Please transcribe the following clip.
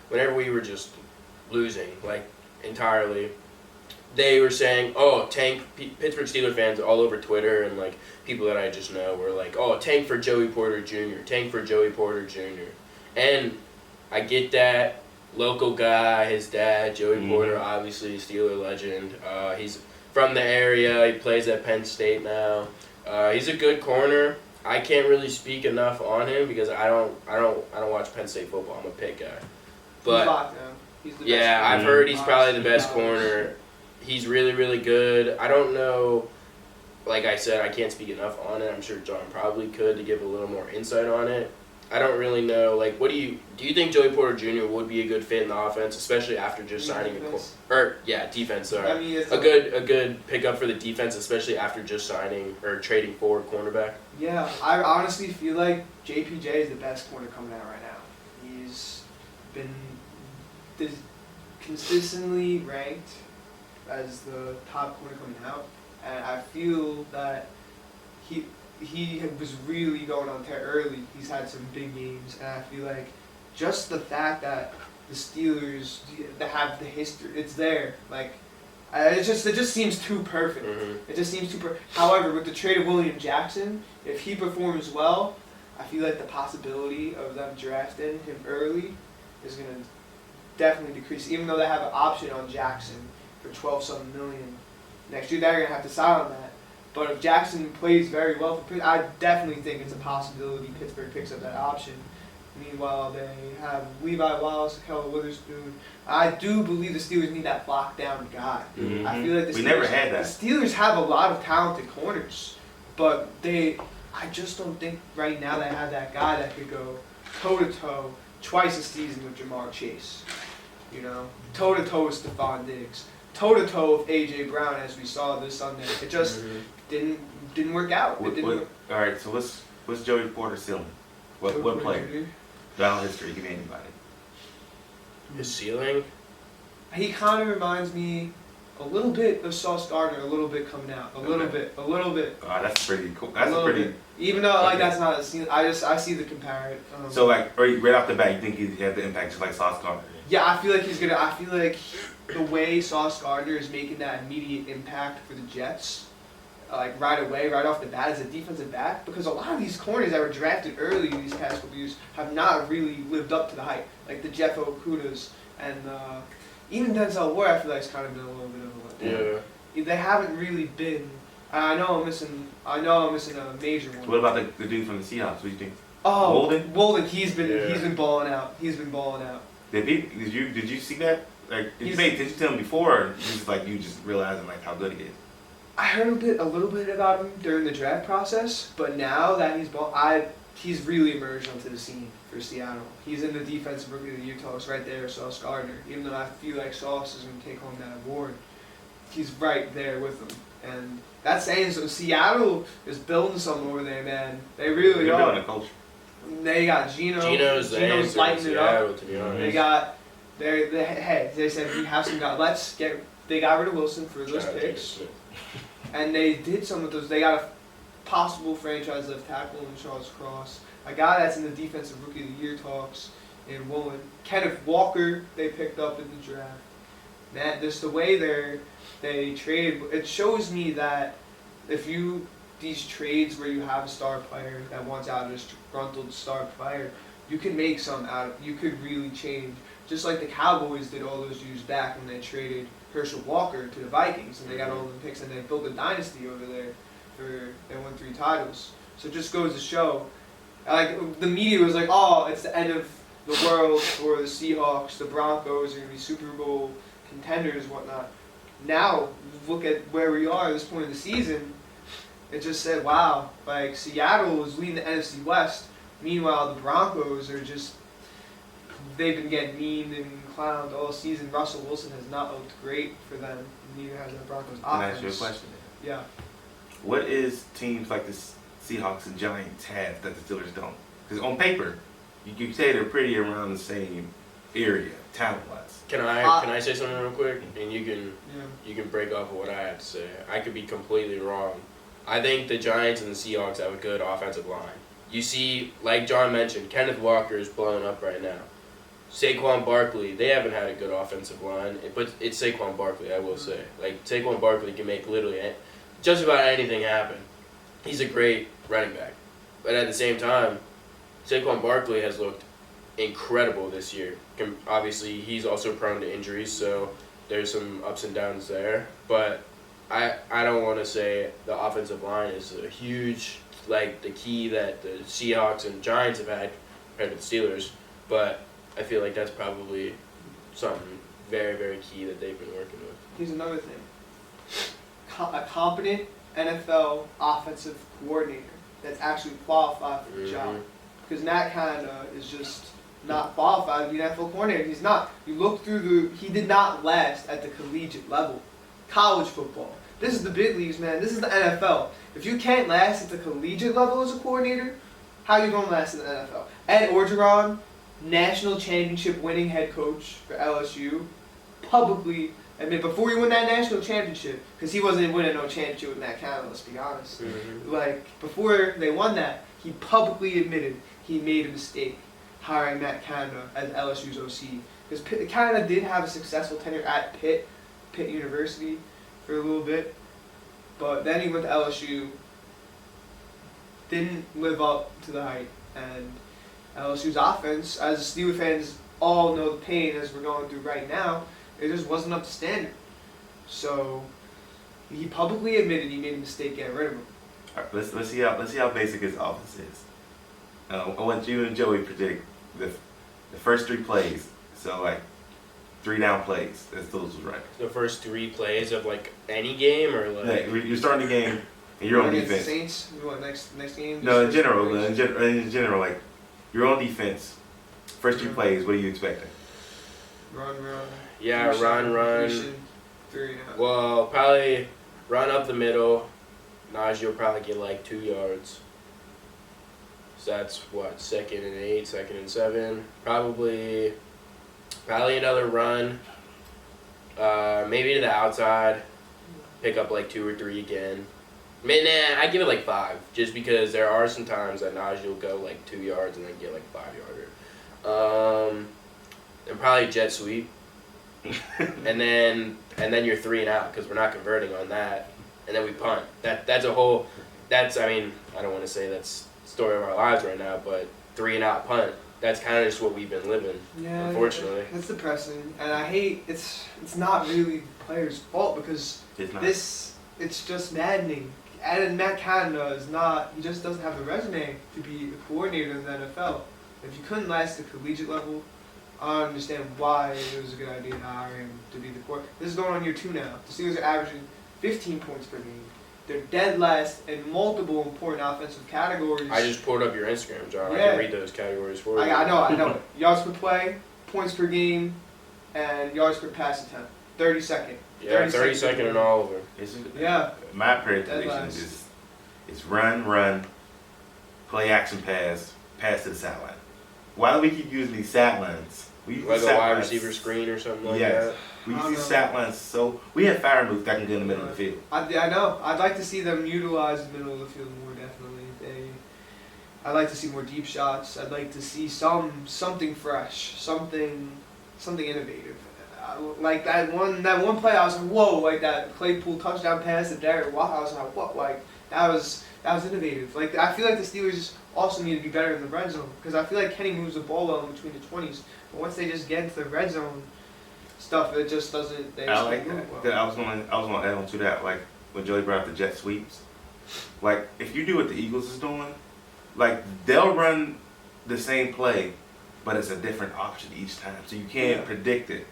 whenever we were just losing, like, entirely, they were saying, oh, tank, Pittsburgh Steelers fans all over Twitter and, like, people that I just know were like, oh, tank for Joey Porter Jr., tank for Joey Porter Jr. And I get that. Local guy, his dad, Joey Porter, obviously Steeler legend. He's from the area. He plays at Penn State now. He's a good corner. I can't really speak enough on him because I don't watch Penn State football. I'm a Pitt guy. But he's the yeah, best I've heard he's probably the best corner. He's really, really good. I don't know. Like I said, I can't speak enough on it. I'm sure John probably could to give a little more insight on it. I don't really know. Like, what do you think Joey Porter Jr. would be a good fit in the offense, especially after just signing defense? Sorry, I mean, a good pickup for the defense, especially after just signing or trading for cornerback. Yeah, I honestly feel like JPJ is the best corner coming out right now. He's been consistently ranked as the top corner coming out, and I feel that he was really going on tear early. He's had some big games, and I feel like just the fact that the Steelers they have the history, it's there. Like, it just seems too perfect. It just seems too perfect. However, with the trade of William Jackson, if he performs well, I feel like the possibility of them drafting him early is going to definitely decrease. Even though they have an option on Jackson for $12-some million next year, they're going to have to decide on that. But if Jackson plays very well for Pittsburgh, I definitely think it's a possibility Pittsburgh picks up that option. Meanwhile, they have Levi Wallace, Keller Witherspoon. I do believe the Steelers need that lockdown guy. I feel like we never had that. The Steelers have a lot of talented corners, but I just don't think right now they have that guy that could go toe-to-toe twice a season with Jamar Chase. You know, toe-to-toe with Stephon Diggs. Toe-to-toe with A.J. Brown, as we saw this Sunday. It just didn't work out. It didn't work. All right, so what's Joey Porter ceiling? What player? Battle history, give me anybody. His ceiling? He kind of reminds me a little bit of Sauce Gardner, a little bit coming out. A little bit. That's pretty cool. That's a pretty... Even though, like, that's not a ceiling, I see the comparison. So, like, right off the bat, you think he had the impact just like Sauce Gardner? Yeah, I feel like the way Sauce Gardner is making that immediate impact for the Jets, like right away, right off the bat as a defensive back, because a lot of these corners that were drafted early these past couple years have not really lived up to the hype. Like the Jeff Okudas and even Denzel Ward, I feel like it's kind of been a little bit of a letdown. Yeah. They haven't really been. I know I'm missing a major one. What about the dude from the Seahawks? What do you think? Oh, Bolden. He's been balling out. Did you see that? Like, did you tell him before, or you just realizing like how good he is? I heard a little bit about him during the draft process, but now that he's really emerged onto the scene for Seattle. He's in the defensive rookie of the year talks right there, Sauce Gardner. Even though I feel like Sauce is going to take home that award, he's right there with him. And that's saying so. Seattle is building something over there, man. They really They're are. building a culture. They got Geno. Geno's lighting it up. To be honest. They said we have some guys. They got rid of Wilson for those picks. And they did some of those. They got a possible franchise left tackle in Charles Cross. A guy that's in the defensive rookie of the year talks in Woolen. Kenneth Walker they picked up in the draft. Man, just the way they trade, it shows me that these trades where you have a star player that wants out a disgruntled star player, you can make some out of. You could really change. Just like the Cowboys did all those years back when they traded Herschel Walker to the Vikings, and they got all the picks, and they built a dynasty over there. They won 3 titles. So it just goes to show, like the media was like, "Oh, it's the end of the world for the Seahawks. The Broncos are gonna be Super Bowl contenders, whatnot." Now look at where we are at this point in the season. It just said, "Wow!" Like Seattle is leading the NFC West. Meanwhile, the Broncos are just—they've been getting memed and clowned all season. Russell Wilson has not looked great for them. Neither has the Broncos offense. Can I ask you a question? Yeah. What is teams like the Seahawks and Giants have that the Steelers don't? Because on paper, you could say they're pretty around the same area, talent-wise. Can I say something real quick? And you can break off of what I have to say. I could be completely wrong. I think the Giants and the Seahawks have a good offensive line. You see, like John mentioned, Kenneth Walker is blowing up right now. Saquon Barkley, they haven't had a good offensive line, but it's Saquon Barkley, I will say. Like, Saquon Barkley can make literally just about anything happen. He's a great running back. But at the same time, Saquon Barkley has looked incredible this year. Obviously, he's also prone to injuries, so there's some ups and downs there. But I don't want to say the offensive line is a huge, like, the key that the Seahawks and Giants have had compared to the Steelers, but I feel like that's probably something very, very key that they've been working with. Here's another thing. A competent NFL offensive coordinator that's actually qualified for the job. Because Matt Canada is just not qualified to be an NFL coordinator. He's not. You look through he did not last at the collegiate level. College football. This is the big leagues, man. This is the NFL. If you can't last at the collegiate level as a coordinator, how are you going to last in the NFL? Ed Orgeron, national championship winning head coach for LSU, publicly admitted before he won that national championship, because he wasn't winning no championship with Matt Canada, let's be honest. Like, before they won that, he publicly admitted he made a mistake hiring Matt Canada as LSU's OC. Because Canada did have a successful tenure at Pitt University for a little bit, but then he went to LSU, didn't live up to the hype, and LSU's offense, as Steelers fans all know the pain as we're going through right now, it just wasn't up to standard. So he publicly admitted he made a mistake getting rid of him. All right, let's see how basic his offense is. I want you and Joey predict the first 3 plays. So like 3 down plays. That's those was right. The first 3 plays of like any game or like you're starting the game and you're on defense. The Saints, you want next game? No, in general, like you're on defense. First 3 plays. What are you expecting? Run. Yeah, run. 3 and out. Well, probably run up the middle. Najee will probably get like 2 yards. So that's what, 2nd and 8, 2nd and 7. Probably another run. Maybe to the outside. Pick up like 2 or 3 again. I give it like 5, just because there are some times that Najee will go like 2 yards and then get like 5-yarder. And probably jet sweep. and then you're 3 and out because we're not converting on that, and then we punt. That's I mean, I don't want to say that's the story of our lives right now, but 3 and out punt. That's kind of just what we've been living. Yeah, unfortunately. It's depressing, and I hate it's not really the player's fault because it's just maddening. And Matt Canada is not. He just doesn't have the resume to be a coordinator in the NFL. If you couldn't last at the collegiate level, I don't understand why it was a good idea to hire him to be the coordinator. This is going on year 2 now. The Steelers are averaging 15 points per game. They're dead last in multiple important offensive categories. I just pulled up your Instagram, John. Yeah. I can read those categories for you. I know. Yards per play, points per game, and yards per pass attempt. 32nd. Yeah, 32nd in all of them. Yeah. My prediction is run, play action pass to the sideline. Why do we keep using these sidelines? Like a wide receiver screen or something like that? We use these sidelines so we have fire moves that can get in the middle of the field. I know. I'd like to see them utilize the middle of the field more, definitely. I'd like to see more deep shots. I'd like to see something fresh, something innovative. Like that one play, I was like, whoa! Like that Claypool touchdown pass to Derek Watt, I was like, what? Like that was innovative. Like I feel like the Steelers also need to be better in the red zone because I feel like Kenny moves the ball well in between the 20s, but once they just get into the red zone stuff, it just doesn't. I like that. Well. I was gonna add on to that. Like when Joey brought up the jet sweeps, like if you do what the Eagles is doing, like they'll run the same play, but it's a different option each time, so you can't predict it.